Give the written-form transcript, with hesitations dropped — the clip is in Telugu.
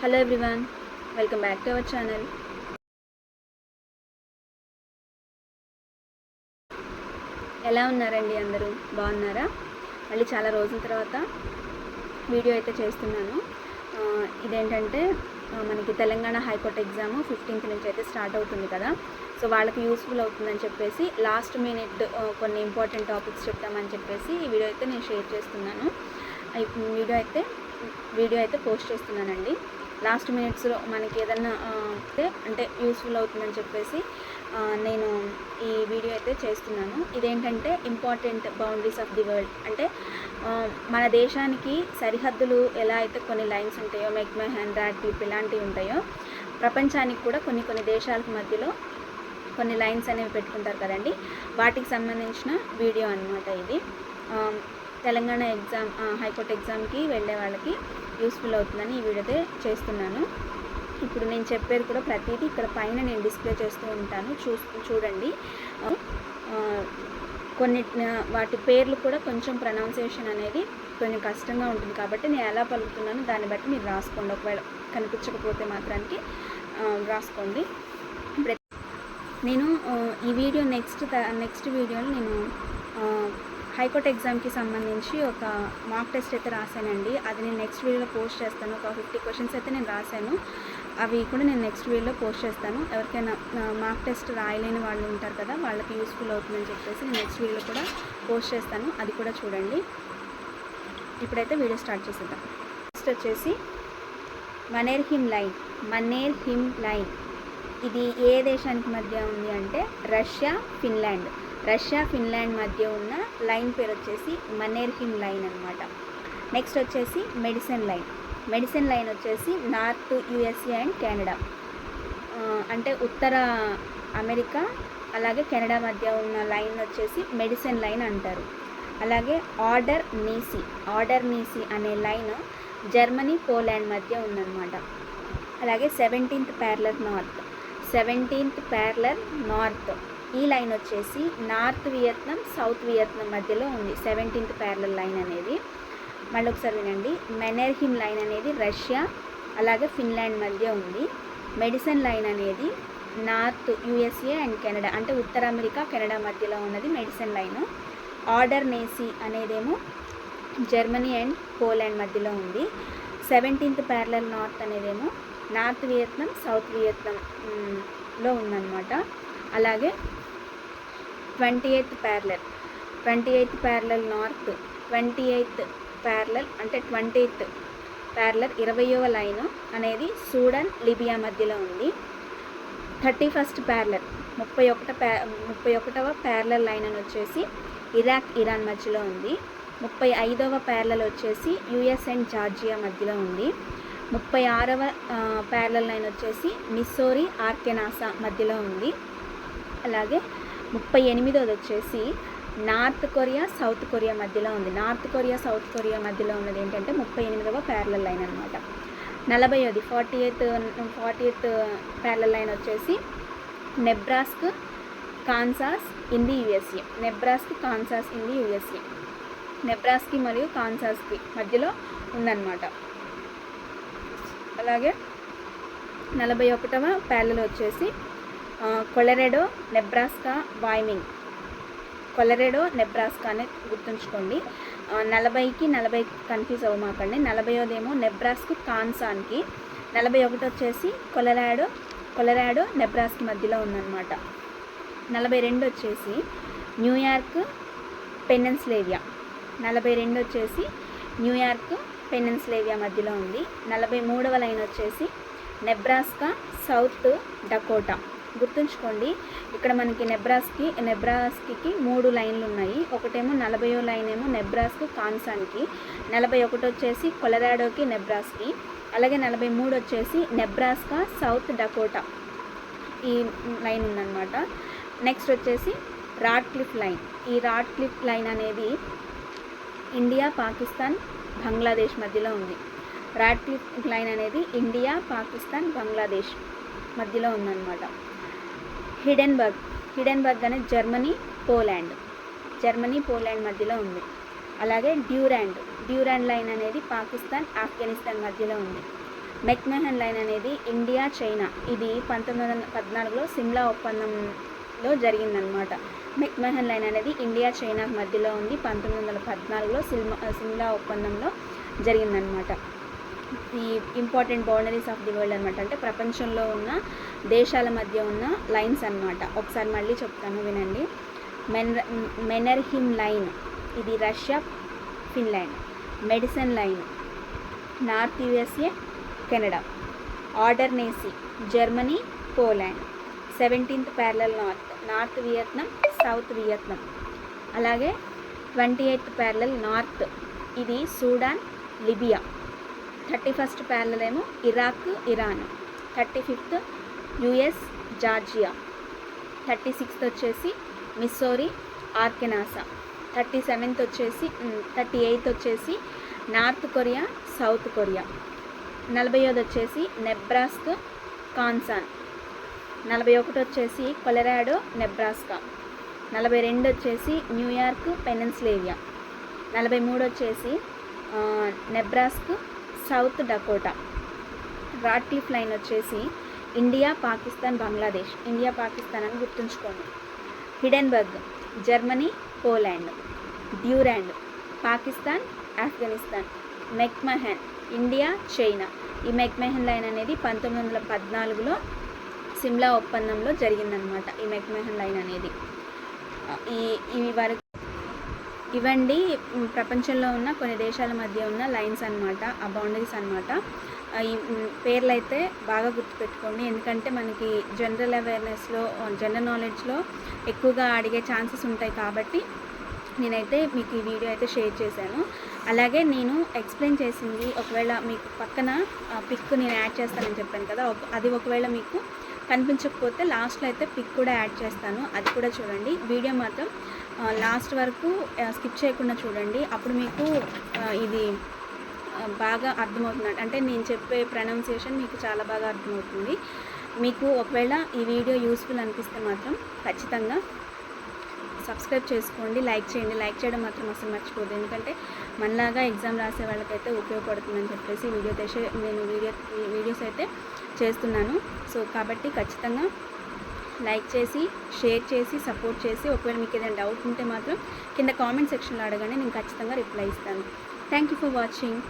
Hello everyone, welcome back to our channel. ఎలా ఉన్నారండి? అందరూ బాగున్నారా? మళ్ళీ చాలా రోజుల తర్వాత వీడియో అయితే చేస్తున్నాను. ఇదేంటంటే మనకి తెలంగాణ హైకోర్టు ఎగ్జామ్ 15th నుంచి అయితే స్టార్ట్ అవుతుంది కదా. సో వాళ్ళకి యూస్ఫుల్ అవుతుందని చెప్పేసి లాస్ట్ మినిట్ కొన్ని ఇంపార్టెంట్ టాపిక్స్ చెప్తామని చెప్పేసి ఈ వీడియో అయితే నేను షేర్ చేస్తున్నాను. వీడియో అయితే పోస్ట్ చేస్తున్నానండి. లాస్ట్ మినిట్స్లో మనకి ఏదన్నా అంటే యూస్ఫుల్ అవుతుందని చెప్పేసి నేను ఈ వీడియో అయితే చేస్తున్నాను. ఇదేంటంటే important boundaries of the world, అంటే మన దేశానికి సరిహద్దులు ఎలా అయితే కొన్ని లైన్స్ ఉంటాయో, మెక్మహన్, రాడ్క్లిఫ్ ఇలాంటివి ఉంటాయో, ప్రపంచానికి కూడా కొన్ని దేశాలకు మధ్యలో కొన్ని లైన్స్ అనేవి పెట్టుకుంటారు కదండి. వాటికి సంబంధించిన వీడియో అన్నమాట ఇది. తెలంగాణ ఎగ్జామ్ హైకోర్టు ఎగ్జామ్కి వెళ్ళే వాళ్ళకి యూస్ఫుల్ అవుతుందని ఈ వీడియో చేస్తున్నాను. ఇప్పుడు నేను చెప్పేది కూడా ప్రతిదీ ఇక్కడ పైన నేను డిస్ప్లే చేస్తూ ఉంటాను, చూడండి. కొన్ని వాటి పేర్లు కూడా కొంచెం ప్రొనౌన్సియేషన్ అనేది కొంచెం కష్టంగా ఉంటుంది కాబట్టి నేను ఎలా పలుకుతున్నానో దాన్ని బట్టి మీరు రాసుకోండి. ఒకవేళ కనిపించకపోతే మాత్రానికి రాసుకోండి. నేను ఈ వీడియో నెక్స్ట్ వీడియోలో నేను హైకోర్టు ఎగ్జామ్కి సంబంధించి ఒక మాక్ టెస్ట్ అయితే రాశానండి. అది నేను నెక్స్ట్ వీడియోలో పోస్ట్ చేస్తాను. ఒక 50 క్వశ్చన్స్ అయితే నేను రాశాను. అవి కూడా నేను నెక్స్ట్ వీడియోలో పోస్ట్ చేస్తాను. ఎవరికైనా మాక్ టెస్ట్ రాయలేని వాళ్ళు ఉంటారు కదా, వాళ్ళకి యూస్ఫుల్ అవుతుందని చెప్పేసి నేను నెక్స్ట్ వీడియోలో కూడా పోస్ట్ చేస్తాను. అది కూడా చూడండి. ఇప్పుడైతే వీడియో స్టార్ట్ చేసేద్దాం. నెక్స్ట్ వచ్చేసి మనేర్హిమ్ లైన్. ఇది ఏ దేశానికి మధ్య ఉంది అంటే రష్యా ఫిన్లాండ్ మధ్య ఉన్న లైన్ పేరు వచ్చేసి మనేర్హిమ్ లైన్ అనమాట. నెక్స్ట్ వచ్చేసి మెడిసిన్ లైన్ వచ్చేసి నార్త్ యుఎస్ఏ అండ్ కెనడా, అంటే ఉత్తర అమెరికా అలాగే కెనడా మధ్య ఉన్న లైన్ వచ్చేసి మెడిసిన్ లైన్ అంటారు. అలాగే ఆర్డర్ నీసీ అనే లైన్ జర్మనీ పోలాండ్ మధ్య ఉందన్నమాట. అలాగే 17th ప్యారలర్ నార్త్ ఈ లైన్ వచ్చేసి నార్త్ వియత్నాం సౌత్ వియత్నాం మధ్యలో ఉంది. 17th ప్యారలల్ లైన్ అనేది మళ్ళీ ఒకసారి వినండి. మనేర్హిమ్ లైన్ అనేది రష్యా అలాగే ఫిన్లాండ్ మధ్య ఉంది. మెడిసిన్ లైన్ అనేది నార్త్ యుఎస్ఏ అండ్ కెనడా, అంటే ఉత్తర అమెరికా కెనడా మధ్యలో ఉన్నది మెడిసిన్ లైన్. ఆర్డర్ నీసీ అనేదేమో జర్మనీ అండ్ పోలాండ్ మధ్యలో ఉంది. 17th ప్యారలల్ నార్త్ అనేదేమో నార్త్ వియత్నాం సౌత్ వియత్నాంలో ఉందన్నమాట. అలాగే 28th parallel north 28th parallel అంటే 20th ప్యారలల్ 20వ లైన్ అనేది సూడాన్ లిబియా మధ్యలో ఉంది. 31st ప్యారలల్ 31వ ప్యారలల్ లైన్ అని వచ్చేసి ఇరాక్ ఇరాన్ మధ్యలో ఉంది. 35వ ప్యారలల్ వచ్చేసి యుఎస్ అండ్ జార్జియా మధ్యలో ఉంది. 36వ ప్యారలల్ లైన్ వచ్చేసి మిస్సోరీ ఆర్కెనాసా మధ్యలో ఉంది. అలాగే 38వది వచ్చేసి నార్త్ కొరియా సౌత్ కొరియా మధ్యలో ఉంది. నార్త్ కొరియా సౌత్ కొరియా మధ్యలో ఉన్నది ఏంటంటే 38వ ప్యారలల్ లైన్ అనమాట. 40వ 40th ప్యారలల్ లైన్ వచ్చేసి Nebraska Kansas in the USA. నెబ్రాస్కి మరియు కాన్సాస్కి మధ్యలో ఉందన్నమాట. అలాగే 41వ ప్యారలల్ వచ్చేసి కొలరెడో నెబ్రాస్కా అనే గుర్తుంచుకోండి. 40కి కన్ఫ్యూజ్ అవ్వమాకండి. 40వదేమో నెబ్రాస్కా కాన్సాన్కి, 41 వచ్చేసి కొలరాడో నెబ్రాస్కి మధ్యలో ఉందన్నమాట. 42 వచ్చేసి న్యూయార్క్ పెనిన్సులా 42 వచ్చేసి న్యూయార్క్ పెనిన్సులా మధ్యలో ఉంది. 43వ లైన్ వచ్చేసి నెబ్రాస్కా సౌత్ డకోటా. గుర్తుంచుకోండి, ఇక్కడ మనకి నెబ్రాస్కి 3 లైన్లు ఉన్నాయి. ఒకటేమో 40వ లైన్ ఏమో నెబ్రాస్కా కాన్సాన్కి, 41 వచ్చేసి కొలరాడోకి నెబ్రాస్కి, అలాగే 43 వచ్చేసి నెబ్రాస్కా సౌత్ డకోటా ఈ లైన్ ఉందన్నమాట. నెక్స్ట్ వచ్చేసి రాడ్క్లిఫ్ లైన్ అనేది ఇండియా పాకిస్తాన్ బంగ్లాదేశ్ మధ్యలో ఉంది. రాడ్క్లిఫ్ లైన్ అనేది ఇండియా పాకిస్తాన్ బంగ్లాదేశ్ మధ్యలో ఉందన్నమాట. హిడెన్బర్గ్ అనేది జర్మనీ పోలాండ్ మధ్యలో ఉంది. అలాగే డ్యూరాండ్ లైన్ అనేది పాకిస్తాన్ ఆఫ్ఘనిస్తాన్ మధ్యలో ఉంది. మెక్మహన్ లైన్ అనేది ఇండియా చైనా, ఇది 1914లో సిమ్లా ఒప్పందంలో జరిగిందనమాట. మెక్మహన్ లైన్ అనేది ఇండియా చైనా మధ్యలో ఉంది. 1914లో సిమ్లా ఒప్పందంలో జరిగిందనమాట. ఈ important boundaries of the world అనమాట, అంటే ప్రపంచంలో ఉన్న దేశాల మధ్య ఉన్న లైన్స్ అనమాట. ఒకసారి మళ్ళీ చెప్తాను వినండి. మెనర్హిమ్ లైన్, ఇది Russia Finland. Medicine line, north USA Canada. Oder Neisse, Germany Poland. 17th parallel north Vietnam south Vietnam. అలాగే 28th ప్యారలల్ నార్త్, ఇది సూడాన్ లిబియా. 31st ప్యారలల్ ఏమో Iraq Iran. 35th US Georgia. 36th వచ్చేసి మిస్సోరీ ఆర్కెనాసా. 38th వచ్చేసి north Korea south Korea. 40th వచ్చేసి నెబ్రాస్కా కాన్సాన్. 41 వచ్చేసి కొలరాడో నెబ్రాస్కా. 42 వచ్చేసి న్యూయార్క్ పెనిన్సులేవియా. 43 వచ్చేసి Nebraska south Dakota. Radcliffe line వచ్చేసి ఇండియా పాకిస్తాన్ బంగ్లాదేశ్. ఇండియా పాకిస్తాన్ అని గుర్తుంచుకోండి. Hindenburg Germany Poland. Durand Pakistan Afghanistan. McMahon India China. ఈ మెక్మహన్ లైన్ అనేది 1914లో సిమ్లా ఒప్పందంలో జరిగిందనమాట. ఈ మెక్మహన్ లైన్ అనేది ఇవండి ప్రపంచంలో ఉన్న కొన్ని దేశాల మధ్య ఉన్న లైన్స్ అనమాట, ఆ బౌండరీస్ అనమాట. ఈ పేర్లు అయితే బాగా గుర్తుపెట్టుకోండి, ఎందుకంటే మనకి జనరల్ అవేర్నెస్లో జనరల్ నాలెడ్జ్లో ఎక్కువగా అడిగే ఛాన్సెస్ ఉంటాయి. కాబట్టి నేనైతే మీకు ఈ వీడియో అయితే షేర్ చేశాను. అలాగే నేను ఎక్స్ప్లెయిన్ చేసింది ఒకవేళ మీకు పక్కన పిక్ నేను యాడ్ చేస్తానని చెప్పాను కదా, అది ఒకవేళ మీకు కనిపించకపోతే లాస్ట్లో అయితే పిక్ కూడా యాడ్ చేస్తాను, అది కూడా చూడండి. వీడియో మాత్రం లాస్ట్ వరకు స్కిప్ చేయకుండా చూడండి, అప్పుడు మీకు ఇది బాగా అర్థమవుతుంది. అంటే నేను చెప్పే ప్రొనౌన్సియేషన్ మీకు చాలా బాగా అర్థమవుతుంది. మీకు ఒకవేళ ఈ వీడియో యూస్ఫుల్ అనిపిస్తే మాత్రం ఖచ్చితంగా సబ్స్క్రైబ్ చేసుకోండి, లైక్ చేయండి. లైక్ చేయడం మాత్రం అసలు మర్చిపోదు, ఎందుకంటే మనలాగా ఎగ్జామ్ రాసే వాళ్ళకైతే ఉపయోగపడుతుందని చెప్పేసి నేను వీడియోస్ అయితే చేస్తున్నాను. సో కాబట్టి ఖచ్చితంగా లైక్ చేసి షేర్ చేసి సపోర్ట్ చేసి, ఒకవేళ మీకు ఏదైనా డౌట్ ఉంటే మాత్రం కింద కామెంట్ సెక్షన్లో అడగండి, నేను ఖచ్చితంగా రిప్లై ఇస్తాను. Thank you for watching.